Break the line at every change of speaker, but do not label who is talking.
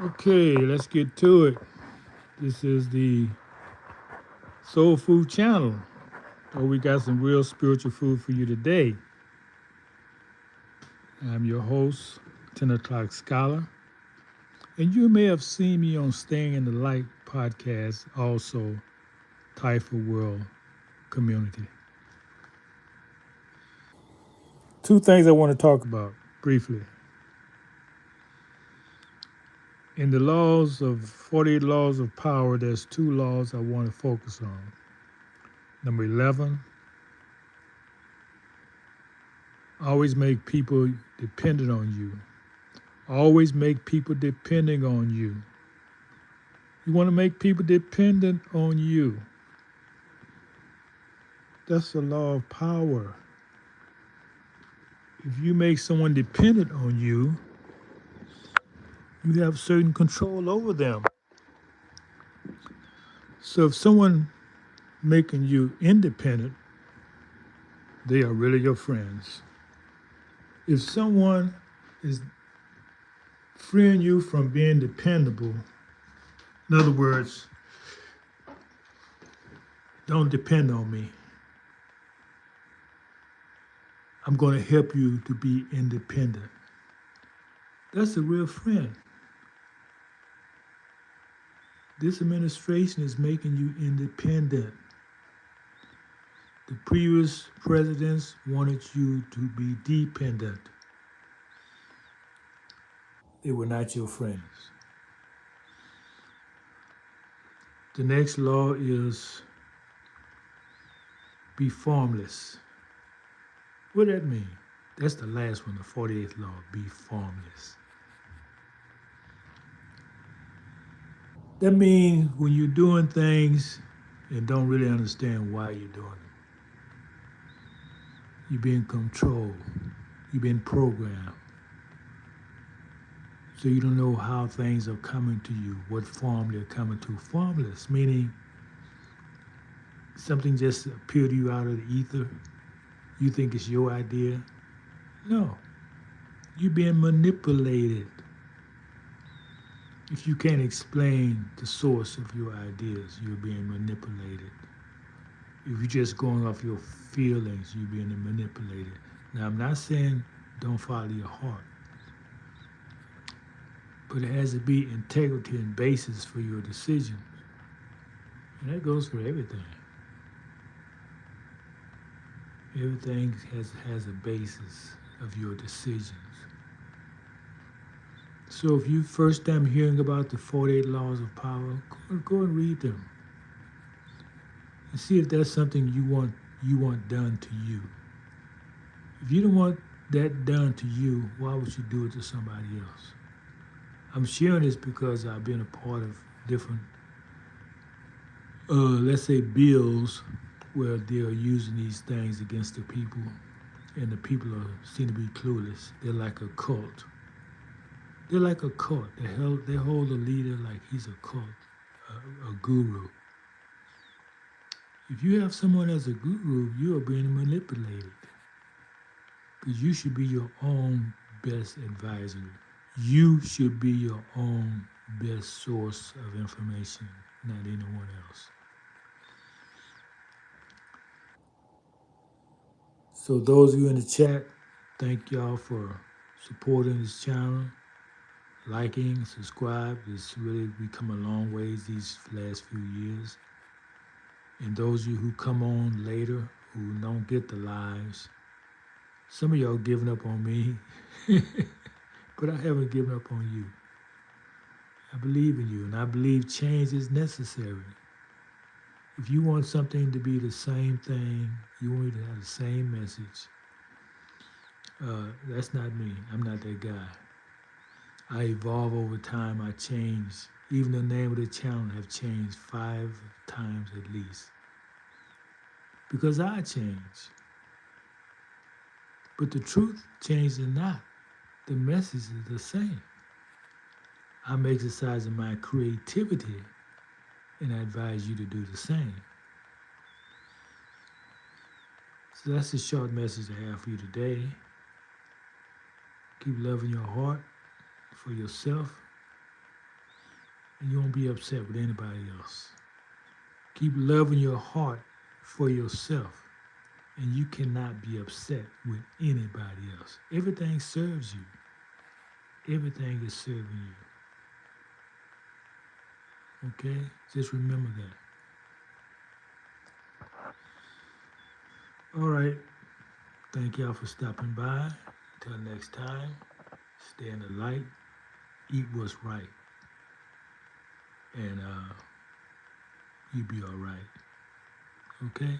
Okay, let's get to it. This is the Soul Food Channel. Oh, we got some real spiritual food for you today. I'm your host, 10 o'clock scholar. And you may have seen me on Staying in the Light podcast, also Typha World Community. Two things I want to talk about briefly. In the laws of 48 laws of power, there's two laws I want to focus on. Number 11, always make people dependent on you. Always make people depending on you. You want to make people dependent on you. That's the law of power. If you make someone dependent on you, you have certain control over them. So if someone making you independent, they are really your friends. If someone is freeing you from being dependable, in other words, don't depend on me. I'm going to help you to be independent. That's a real friend. This administration is making you independent. The previous presidents wanted you to be dependent. They were not your friends. The next law is be formless. What does that mean? That's the last one, the 48th law, be formless. That means when you're doing things and don't really understand why you're doing it, you're being controlled, you're being programmed. So you don't know how things are coming to you, what form they're coming to. Formless, meaning something just appeared to you out of the ether. You think it's your idea. No, you're being manipulated. If you can't explain the source of your ideas, you're being manipulated. If you're just going off your feelings, you're being manipulated. Now, I'm not saying don't follow your heart, but it has to be integrity and basis for your decisions. And that goes for everything. Everything has a basis of your decisions. So if you first time hearing about the 48 laws of power, go and read them and see if that's something you want done to you. If you don't want that done to you, why would you do it to somebody else? I'm sharing this because I've been a part of different, let's say, bills where they're using these things against the people, and the people seem to be clueless. They're like a cult. They're like a cult. They hold a leader like he's a cult, a guru. If you have someone as a guru, you are being manipulated. Because you should be your own best advisor. You should be your own best source of information, not anyone else. So those of you in the chat, thank y'all for supporting this channel, liking, subscribe. It's really become a long ways these last few years. And those of you who come on later, who don't get the lives, some of y'all giving up on me, but I haven't given up on you. I believe in you, and I believe change is necessary. If you want something to be the same thing, you want me to have the same message, that's not me. I'm not that guy. I evolve over time. I change. Even the name of the channel have changed 5 times at least. Because I change. But the truth changes not. The message is the same. I'm exercising my creativity, and I advise you to do the same. So that's the short message I have for you today. Keep loving your heart for yourself, and you won't be upset with anybody else. Keep loving your heart for yourself, and you cannot be upset with anybody else. Everything serves you. Everything is serving you. Okay? Just remember that. All right. Thank y'all for stopping by. Until next time, stay in the light, eat what's right, and you be all right. Okay?